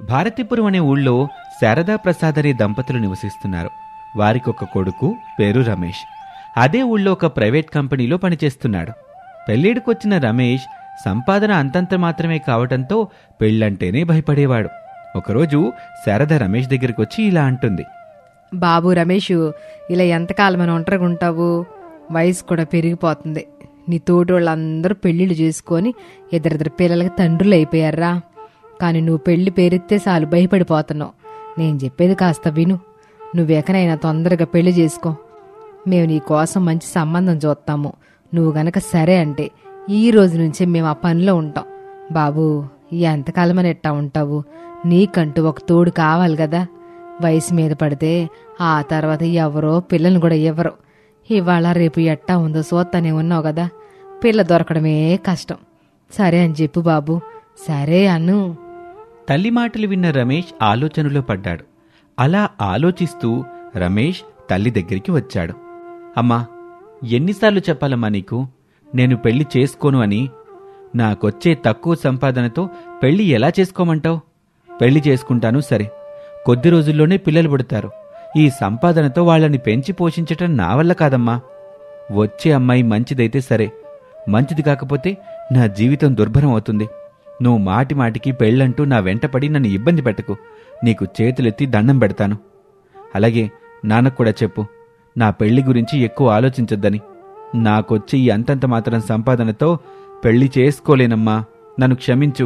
భారతీపురం అనే ఊళ్ళో శారదా ప్రసాద్ అనే దంపతులు నివసిస్తున్నారు. వారికొక కొడుకు, పేరు రమేష్. అదే ఊళ్ళో ఒక ప్రైవేట్ కంపెనీలో పనిచేస్తున్నాడు. పెళ్ళిడికొచ్చిన రమేష్ సంపాదన అంతంత మాత్రమే కావటంతో పెళ్ళంటేనే భయపడేవాడు. ఒకరోజు శారద రమేష్ దగ్గరికొచ్చి ఇలా అంటుంది. బాబు రమేషు, ఇలా ఎంతకాలమని ఒంటరిగా ఉంటావు? వయసు కూడా పెరిగిపోతుంది. నీ తోటోళ్ళందరూ పెళ్లిళ్ళు చేసుకొని ఇద్దరిద్దరు పిల్లలకి తండ్రులు అయిపోయారా. కానీ నువ్వు పెళ్లి పేరెత్తే చాలు భయపడిపోతున్నావు. నేను చెప్పేది కాస్త విను. నువ్వెకనైనా తొందరగా పెళ్లి చేసుకో. మేము నీ కోసం మంచి సంబంధం చూస్తాము. నువ్వు గనక సరే అంటే ఈ రోజు నుంచే మేము ఆ పనిలో ఉంటాం. బాబు, ఎంతకాలమని ఎట్టా ఉంటావు? నీకంటూ ఒక తోడు కావాలి కదా. వయసు మీద పడితే ఆ తర్వాత ఎవరో పిల్లల్ని కూడా ఇవ్వరు. ఇవాళ రేపు ఎట్టా ఉందో చూస్తానే ఉన్నావు కదా. పిల్ల దొరకడమే కష్టం. సరే అని చెప్పు బాబు. సరే అను. తల్లి మాటలు విన్న రమేష్ ఆలోచనలో పడ్డాడు. అలా ఆలోచిస్తూ రమేష్ తల్లి దగ్గరికి వచ్చాడు. అమ్మా, ఎన్నిసార్లు చెప్పాలమ్మా నీకు నేను పెళ్లి చేసుకోను అని? నాకొచ్చే తక్కువ సంపాదనతో పెళ్లి ఎలా చేసుకోమంటావు? పెళ్లి చేసుకుంటాను సరే, కొద్ది రోజుల్లోనే పిల్లలు పుడతారు. ఈ సంపాదనతో వాళ్ళని పెంచి పోషించటం నా వల్ల కాదమ్మా. వచ్చే అమ్మాయి మంచిదైతే సరే, మంచిది కాకపోతే నా జీవితం దుర్భరం అవుతుంది. నువ్వు మాటి మాటికి పెళ్ళంటూ నా వెంటపడి నన్ను ఇబ్బంది పెట్టకు. నీకు చేతులెత్తి దండం పెడతాను. అలాగే నాన్నకు కూడా చెప్పు, నా పెళ్లి గురించి ఎక్కువ ఆలోచించొద్దని. నాకొచ్చి ఈ అంతంత మాత్రం సంపాదనతో పెళ్లి చేసుకోలేనమ్మా, నన్ను క్షమించు.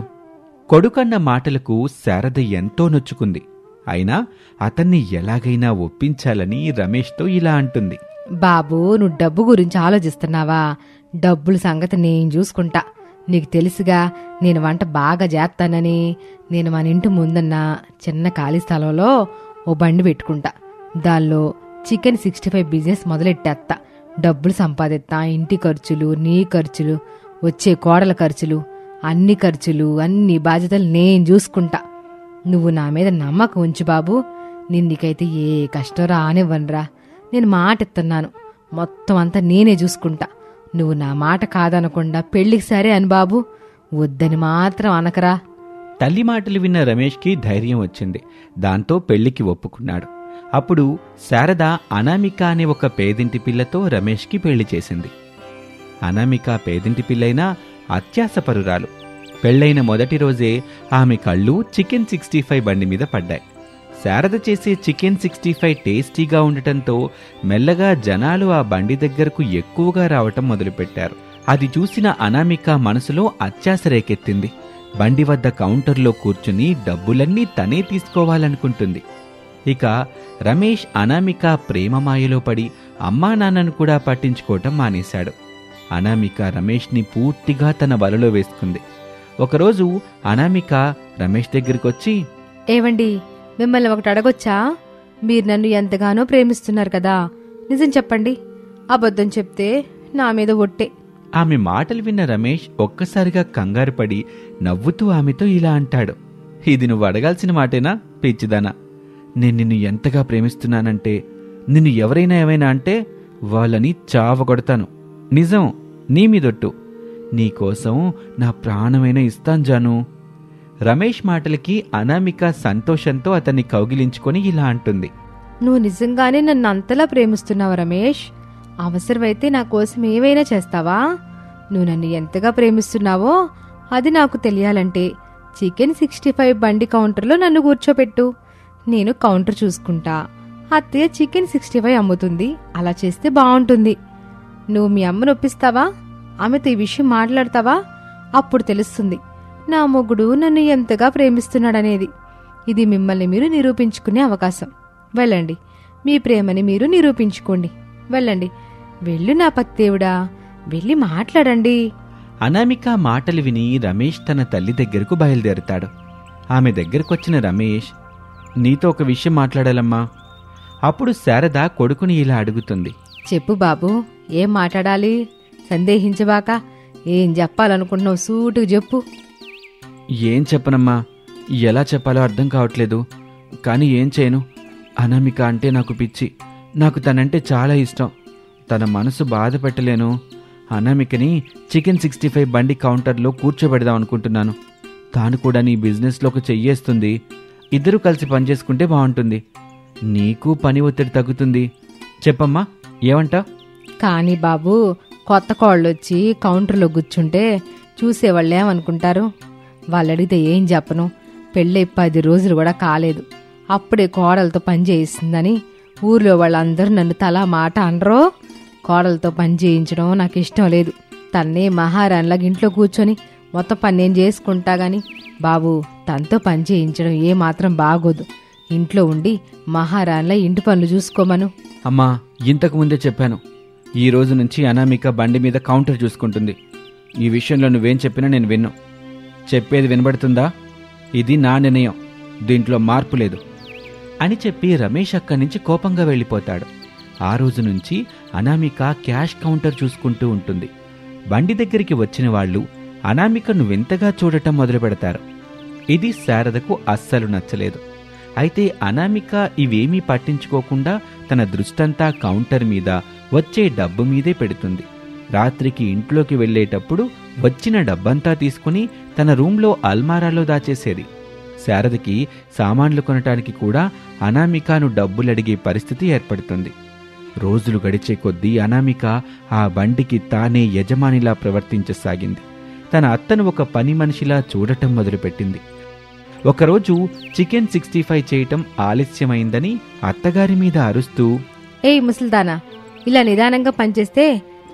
కొడుకన్న మాటలకు శారద ఎంతో నొచ్చుకుంది. అయినా అతన్ని ఎలాగైనా ఒప్పించాలని రమేష్తో ఇలా అంటుంది. బాబు, నువ్వు డబ్బు గురించి ఆలోచిస్తున్నావా? డబ్బుల సంగతి నేను చూసుకుంటా. నీకు తెలుసుగా నేను వంట బాగా చేస్తానని. నేను మన ఇంటి ముందున్న చిన్న ఖాళీ స్థలంలో ఓ బండి పెట్టుకుంటా. దానిలో చికెన్ 65 బిజినెస్ మొదలెట్టేస్తా. డబ్బులు సంపాదిస్తా. ఇంటి ఖర్చులు, నీ ఖర్చులు, వచ్చే కోడల ఖర్చులు, అన్ని బాధ్యతలు నేను చూసుకుంటా. నువ్వు నా మీద నమ్మకం ఉంచు బాబు. నిన్నకైతే ఏ కష్టం రానివ్వనురా. నేను మాట ఇస్తున్నాను. మొత్తం అంతా నేనే చూసుకుంటా. నువ్వు నా మాట కాదనకుండా పెళ్లికి సరే అని బాబు. వద్దని మాత్రం అనకరా. తల్లి మాటలు విన్న రమేష్కి ధైర్యం వచ్చింది. దాంతో పెళ్లికి ఒప్పుకున్నాడు. అప్పుడు శారద అనామిక అనే ఒక పేదింటి పిల్లతో రమేష్కి పెళ్లి చేసింది. అనామిక పేదింటి పిల్లైనా అత్యాసపరురాలు. పెళ్లైన మొదటి రోజే ఆమె కళ్ళు చికెన్ 65 బండి మీద పడ్డాయి. శారద చేసే చికెన్ 65 టేస్టీగా ఉండటంతో మెల్లగా జనాలు ఆ బండి దగ్గరకు ఎక్కువగా రావటం మొదలుపెట్టారు. అది చూసిన అనామిక మనసులో అత్యాశ రేకెత్తింది. బండి వద్ద కౌంటర్లో కూర్చుని డబ్బులన్నీ తనే తీసుకోవాలనుకుంటుంది. ఇక రమేష్ అనామిక ప్రేమమాయలో పడి అమ్మా నాన్నను కూడా పట్టించుకోవటం మానేశాడు. అనామిక రమేష్ని పూర్తిగా తన వలలో వేసుకుంది. ఒకరోజు అనామిక రమేష్ దగ్గరికొచ్చి, ఏవండి, మిమ్మల్ని ఒకటి అడగొచ్చా? మీరు నన్ను ఎంతగానో ప్రేమిస్తున్నారు కదా, నిజం చెప్పండి. అబద్ధం చెప్తే నా మీద ఒట్టే. ఆమె మాటలు విన్న రమేష్ ఒక్కసారిగా కంగారు పడి నవ్వుతూ ఆమెతో ఇలా అంటాడు. ఇది నువ్వు అడగాల్సిన మాటేనా పిచ్చిదానా? నేను నిన్ను ఎంతగా ప్రేమిస్తున్నానంటే, నిన్ను ఎవరైనా ఏమైనా అంటే వాళ్ళని చావగొడతాను. నిజం, నీ మీదొట్టు. నీకోసం నా ప్రాణమైనా ఇస్తాను జాను. రమేష్ మాటలకి అనామిక సంతోషంతో అతన్ని కౌగిలించుకొని ఇలా అంటుంది. నువ్వు నిజంగానే నన్ను అంతలా ప్రేమిస్తున్నావు రమేష్. అవసరమైతే నా కోసం ఏవైనా చేస్తావా? నువ్వు నన్ను ఎంతగా ప్రేమిస్తున్నావో అది నాకు తెలియాలంటే చికెన్ 65 బండి కౌంటర్లో నన్ను కూర్చోపెట్టు. నేను కౌంటర్ చూసుకుంటా. అత్తయ్య చికెన్ 65 అమ్ముతుంది. అలా చేస్తే బాగుంటుంది. నువ్వు మీ అమ్మను ఒప్పిస్తావా? ఆమెతో ఈ విషయం మాట్లాడతావా? అప్పుడు తెలుస్తుంది నా మొగుడు నన్ను ఎంతగా ప్రేమిస్తున్నాడనేది. ఇది మిమ్మల్ని మీరు నిరూపించుకునే అవకాశం. వెళ్ళండి, మీ ప్రేమని మీరు నిరూపించుకోండి. వెళ్ళండి, వెళ్ళు నా పతిదేవుడా, వెళ్ళి మాట్లాడండి. అనామిక మాటలు విని రమేష్ తన తల్లి దగ్గరకు బయలుదేరుతాడు. ఆమె దగ్గరకొచ్చిన రమేష్, నీతో ఒక విషయం మాట్లాడాలమ్మా. అప్పుడు శారద కొడుకుని ఇలా అడుగుతుంది. చెప్పు బాబు, ఏం మాట్లాడాలి? సందేహించబాక, ఏం చెప్పాలనుకుంటున్నావు సూటుకు చెప్పు. ఏం చెప్పనమ్మా, ఎలా చెప్పాలో అర్థం కావట్లేదు. కానీ ఏం చేయను, అనామిక అంటే నాకు పిచ్చి. నాకు తనంటే చాలా ఇష్టం. తన మనసు బాధ పెట్టలేను. అనామికని చికెన్ 65 బండి కౌంటర్లో కూర్చోబెడదాం అనుకుంటున్నాను. తాను కూడా నీ బిజినెస్లోకి చెయ్యేస్తుంది. ఇద్దరూ కలిసి పనిచేసుకుంటే బాగుంటుంది. నీకు పని ఒత్తిడి తగ్గుతుంది. చెప్పమ్మా, ఏమంటా? కానీ బాబు, కొత్త కోళ్ళు వచ్చి కౌంటర్లో కూర్చుంటే చూసేవాళ్ళు ఏమనుకుంటారు? వాళ్ళు అడిగితే ఏం చెప్పను. పెళ్ళై 10 రోజులు కూడా కాలేదు, అప్పుడే కోడలతో పని చేయిస్తుందని ఊర్లో వాళ్ళందరూ నన్ను తలా మాట అనరో. కోడలతో పని చేయించడం నాకు ఇష్టం లేదు. తన్నే మహారాణిలాగా ఇంట్లో కూర్చొని మొత్తం పని నేను చేసుకుంటా గాని బాబు, తనతో పని చేయించడం ఏమాత్రం బాగోదు. ఇంట్లో ఉండి మహారాణిలా ఇంటి పనులు చూసుకోమను. అమ్మా, ఇంతకు ముందే చెప్పాను. ఈ రోజు నుంచి అనామిక బండి మీద కౌంటర్ చూసుకుంటుంది. ఈ విషయంలో నువ్వేం చెప్పినా నేను విన్ను. చెప్పేది వినబడుతుందా? ఇది నా నిర్ణయం, దీంట్లో మార్పు లేదు అని చెప్పి రమేష్ అక్కడి నుంచి కోపంగా వెళ్ళిపోతాడు. ఆ రోజు నుంచి అనామిక క్యాష్ కౌంటర్ చూసుకుంటూ ఉంటుంది. బండి దగ్గరికి వచ్చిన వాళ్ళు అనామికను వింతగా చూడటం మొదలు పెడతారు. ఇది శారదకు అస్సలు నచ్చలేదు. అయితే అనామిక ఇవేమీ పట్టించుకోకుండా తన దృష్టంతా కౌంటర్ మీద వచ్చే డబ్బు మీదే పెడుతుంది. రాత్రికి ఇంట్లోకి వెళ్ళేటప్పుడు వచ్చిన డబ్బంతా తీసుకుని తన రూంలో అల్మారాలో దాచేసేది. శారదకి సామాన్లు కొనటానికి కూడా అనామికను డబ్బులడిగే పరిస్థితి ఏర్పడుతుంది. రోజులు గడిచే కొద్దీ అనామిక ఆ బండికి తానే యజమానిలా ప్రవర్తించసాగింది. తన అత్తను ఒక పని మనిషిలా చూడటం మొదలుపెట్టింది. ఒకరోజు చికెన్ 65 చేయటం ఆలస్యమైందని అత్తగారి మీద అరుస్తూ, ఏయ్ ముసలిదానా, ఇలా నిదానంగా పనిచేస్తే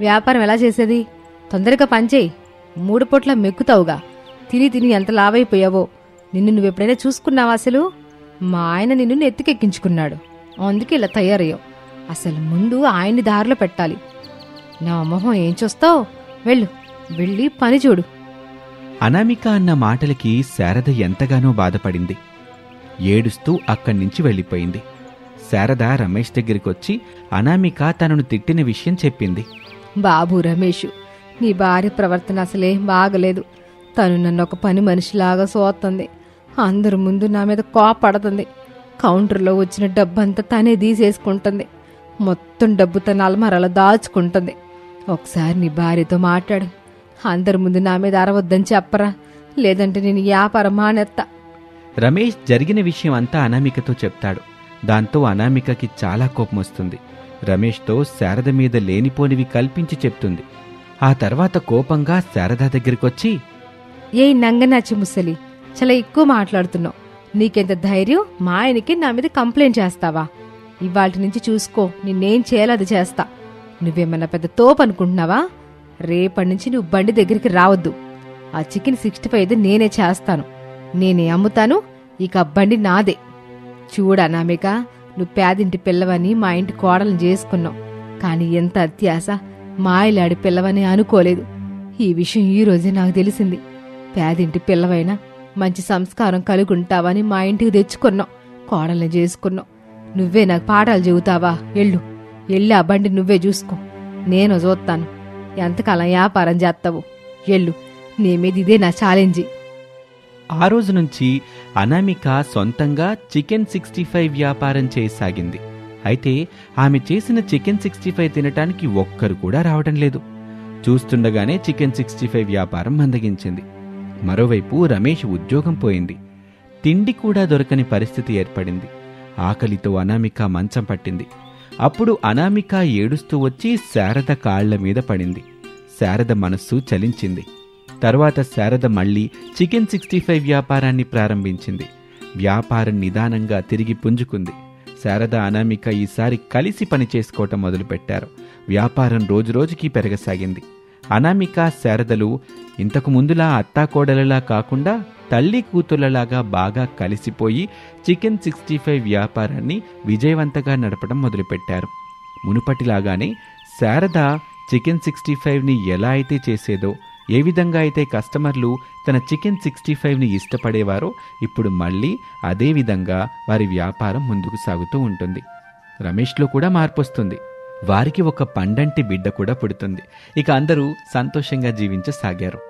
వ్యాపారం ఎలా చేసేది? తొందరగా పనిచేయి, 3 పూట్ల మెక్కుతావుగా. తిని తిని ఎంత లావైపోయావో. నిన్ను నువ్వెప్పుడైనా చూసుకున్నావా అసలు? మా ఆయన నిన్ను నెత్తికెక్కించుకున్నాడు, అందుకే ఇలా తయారయ్యావు. అసలు ముందు ఆయన్ని దారిలో పెట్టాలి. నా మొహం ఏం చూస్తావు? వెళ్ళి పని చూడు. అనామిక అన్న మాటలకి శారద ఎంతగానో బాధపడింది. ఏడుస్తూ అక్కడి నుంచి వెళ్ళిపోయింది. శారద రమేష్ దగ్గరికొచ్చి అనామిక తనను తిట్టిన విషయం చెప్పింది. బాబు రమేషు, నీ భార్య ప్రవర్తన అసలేం బాగలేదు. తను నన్ను ఒక పని మనిషిలాగా సోతుంది. అందరి ముందు నా మీద కోపడుతుంది. కౌంటర్లో వచ్చిన డబ్బంతా తనే తీసేసుకుంటుంది. మొత్తం డబ్బు తన అల్మారాలో దాచుకుంటుంది. ఒకసారి నీ భార్యతో మాట్లాడు. అందరి ముందు నా మీద అరవద్దని చెప్పరా, లేదంటే నేను వ్యాపారం మానేత్తా. రమేష్ జరిగిన విషయం అంతా అనామికతో చెప్తాడు. దాంతో అనామికకి చాలా కోపం వస్తుంది. రమేష్తో శారద మీద లేనిపోనివి కల్పించి చెప్తుంది. ఆ తర్వాత కోపంగా శారద దగ్గరికొచ్చి, ఏ నంగనాచి ముసలి, చాలా ఎక్కువ మాట్లాడుతున్నావు. నీకెంత ధైర్యం మా ఆయనకి నా మీద కంప్లైంట్ చేస్తావా? ఇవాళ నుంచి చూసుకో, నిన్నేం చేయాలో అది చేస్తా. నువ్వేమన్నా పెద్ద తోపు అనుకుంటున్నావా? రేపటి నుంచి నువ్వు బండి దగ్గరికి రావద్దు. ఆ చికెన్ 65 నేనే చేస్తాను, నేనే అమ్ముతాను. ఇక బండి నాదే. చూడనామిక, నువ్వు పేదింటి పిల్లవని మా ఇంటి కోడలను చేసుకున్నావు. కాని ఎంత అత్యాస, మాయలాడి పిల్లవని అనుకోలేదు. ఈ విషయం ఈ రోజే నాకు తెలిసింది. పేదింటి పిల్లవైనా మంచి సంస్కారం కలుగుంటావని మా ఇంటికి తెచ్చుకున్నావు, కోడల్ని చేసుకున్నావు. నువ్వే నాకు పాఠాలు చెబుతావా? వెళ్ళి ఆ బండి నువ్వే చూసుకో, నేను చూస్తాను. ఎంతకాలం వ్యాపారం చేస్తావు? నీ మీద ఇదే నా ఛాలెంజి. ఆ రోజు నుంచి అనామిక సొంతంగా చికెన్ 65 వ్యాపారం చేయసాగింది. అయితే ఆమె చేసిన చికెన్ 65 తినటానికి ఒక్కరు కూడా రావడం లేదు. చూస్తుండగానే చికెన్ 65 వ్యాపారం మందగించింది. మరోవైపు రమేష్ ఉద్యోగం పోయింది. తిండి కూడా దొరకని పరిస్థితి ఏర్పడింది. ఆకలితో అనామిక మంచం పట్టింది. అప్పుడు అనామిక ఏడుస్తూ వచ్చి శారద కాళ్ల మీద పడింది. శారద మనస్సు చలించింది. తర్వాత శారద మళ్లీ చికెన్ 65 వ్యాపారాన్ని ప్రారంభించింది. వ్యాపారం నిదానంగా తిరిగి పుంజుకుంది. శారద అనామిక ఈసారి కలిసి పని చేసుకోవటం మొదలుపెట్టారు. వ్యాపారం రోజురోజుకీ పెరగసాగింది. అనామిక శారదలు ఇంతకు ముందులా అత్తాకోడలలా కాకుండా తల్లి కూతుళ్లలాగా బాగా కలిసిపోయి చికెన్ 65 వ్యాపారాన్ని విజయవంతంగా నడపడం మొదలుపెట్టారు. మునుపటిలాగానే శారద చికెన్ 65ని ఎలా అయితే చేసేదో, ఏ విధంగా అయితే కస్టమర్లు తన చికెన్ 65ని ఇష్టపడేవారో ఇప్పుడు మళ్ళీ అదే విధంగా వారి వ్యాపారం ముందుకు సాగుతూ ఉంటుంది. రమేష్లో కూడా మార్పొస్తుంది. వారికి ఒక పండంటి బిడ్డ కూడా పుడుతుంది. ఇక అందరూ సంతోషంగా జీవించసాగారు.